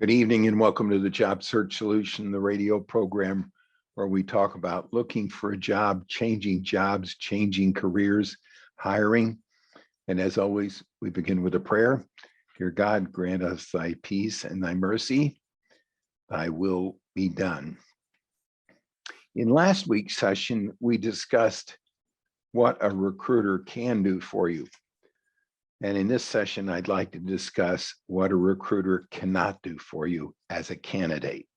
Good evening and welcome to the Job Search Solution, the radio program where we talk about looking for a job, changing jobs, changing careers, hiring. And as always, we begin with a prayer. Dear God, grant us thy peace and thy mercy. Thy will be done. In last week's session, we discussed what a recruiter can do for you. And in this session, I'd like to discuss what a recruiter cannot do for you as a candidate.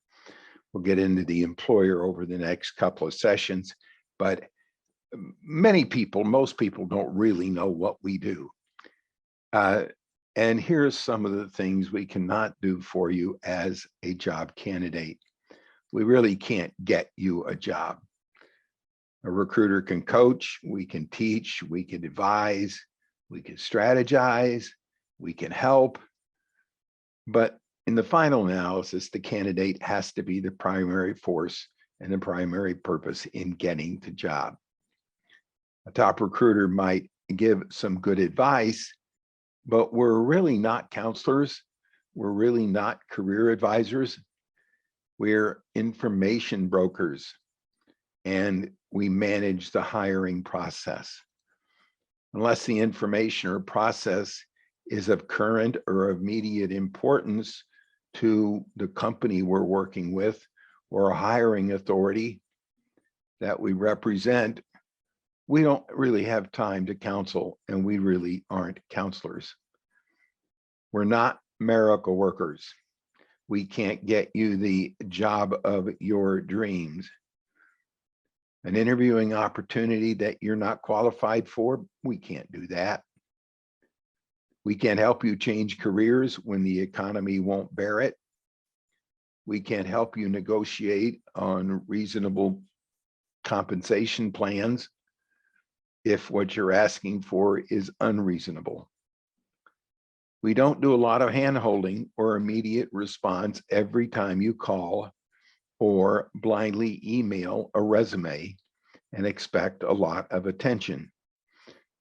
We'll get into the employer over the next couple of sessions, but most people don't really know what we do. And here's some of the things we cannot do for you as a job candidate. We really can't get you a job. A recruiter can coach, we can teach, we can advise, we can strategize, we can help, but in the final analysis, the candidate has to be the primary force and the primary purpose in getting the job. A top recruiter might give some good advice, but we're really not counselors. We're really not career advisors. We're information brokers, and we manage the hiring process. Unless the information or process is of current or immediate importance to the company we're working with or a hiring authority that we represent, we don't really have time to counsel, and we really aren't counselors. We're not miracle workers. We can't get you the job of your dreams. An interviewing opportunity that you're not qualified for, we can't do that. We can't help you change careers when the economy won't bear it. We can't help you negotiate on reasonable compensation plans if what you're asking for is unreasonable. We don't do a lot of hand-holding or immediate response every time you call or blindly email a resume and expect a lot of attention.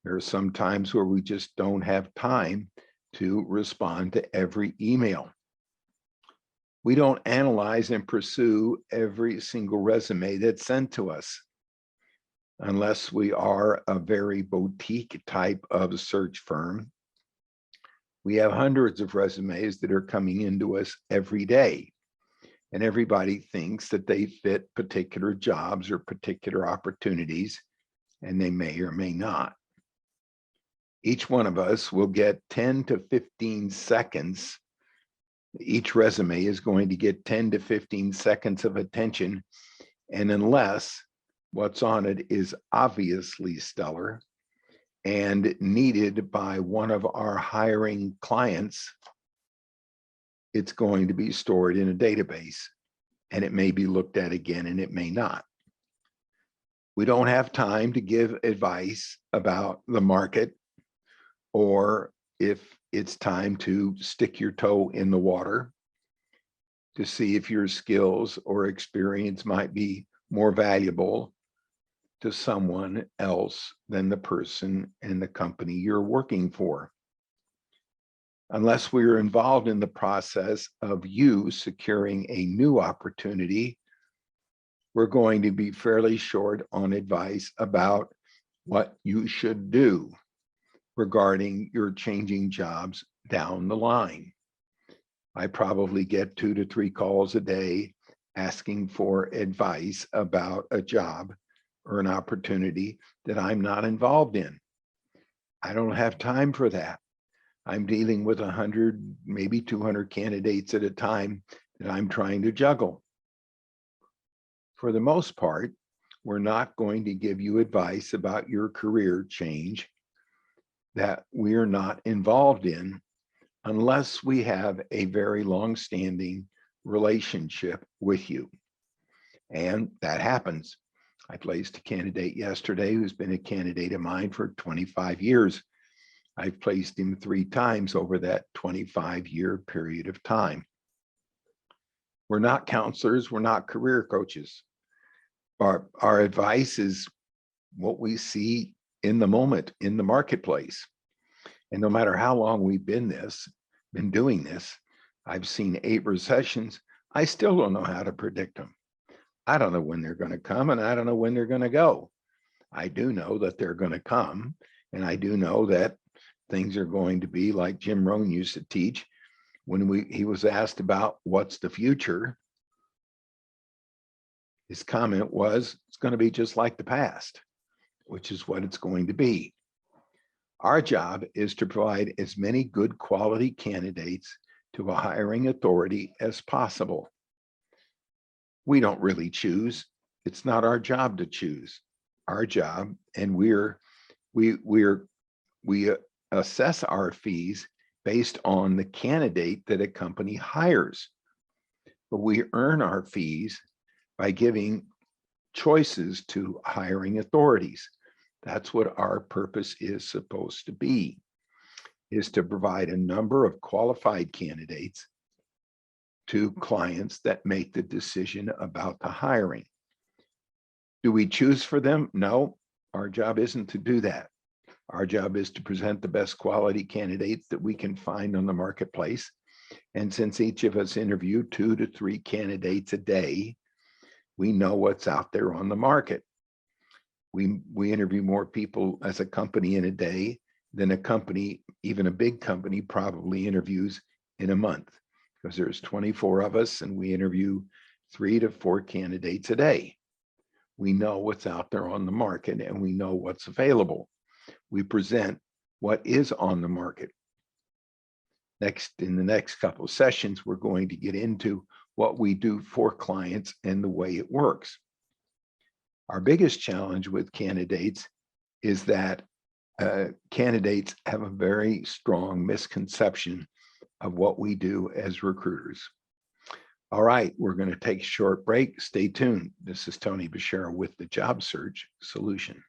There are some times where we just don't have time to respond to every email. We don't analyze and pursue every single resume that's sent to us unless we are a very boutique type of search firm. We have hundreds of resumes that are coming into us every day. And everybody thinks that they fit particular jobs or particular opportunities, and they may or may not. Each one of us will get 10 to 15 seconds. Each resume is going to get 10 to 15 seconds of attention. And unless what's on it is obviously stellar and needed by one of our hiring clients, it's going to be stored in a database, and it may be looked at again and it may not. We don't have time to give advice about the market or if it's time to stick your toe in the water to see if your skills or experience might be more valuable to someone else than the person and the company you're working for. Unless we are involved in the process of you securing a new opportunity, we're going to be fairly short on advice about what you should do regarding your changing jobs down the line. I probably get 2 to 3 calls a day asking for advice about a job or an opportunity that I'm not involved in. I don't have time for that. I'm dealing with 100, maybe 200 candidates at a time that I'm trying to juggle. For the most part, we're not going to give you advice about your career change that we're not involved in unless we have a very long-standing relationship with you. And that happens. I placed a candidate yesterday who's been a candidate of mine for 25 years. I've placed him 3 times over that 25-year period of time. We're not counselors, we're not career coaches. Our advice is what we see in the moment, in the marketplace. And no matter how long we've been doing this, I've seen 8 recessions. I still don't know how to predict them. I don't know when they're going to come, and I don't know when they're going to go. I do know that they're going to come, and I do know that things are going to be like Jim Rohn used to teach. When he was asked about what's the future, his comment was, it's going to be just like the past, which is what it's going to be. Our job is to provide as many good quality candidates to a hiring authority as possible. We don't really choose. It's not our job to choose. Our job, and we assess our fees based on the candidate that a company hires. But we earn our fees by giving choices to hiring authorities. That's what our purpose is supposed to be, is to provide a number of qualified candidates to clients that make the decision about the hiring. Do we choose for them? No, our job isn't to do that. Our job is to present the best quality candidates that we can find on the marketplace. And since each of us interview 2 to 3 candidates a day, we know what's out there on the market. We interview more people as a company in a day than a company, even a big company, probably interviews in a month, because there's 24 of us and we interview 3 to 4 candidates a day. We know what's out there on the market and we know what's available. We present what is on the market. In the next couple of sessions, we're going to get into what we do for clients and the way it works. Our biggest challenge with candidates is that candidates have a very strong misconception of what we do as recruiters. All right, we're going to take a short break. Stay tuned. This is Tony Bashara with the Job Search Solution.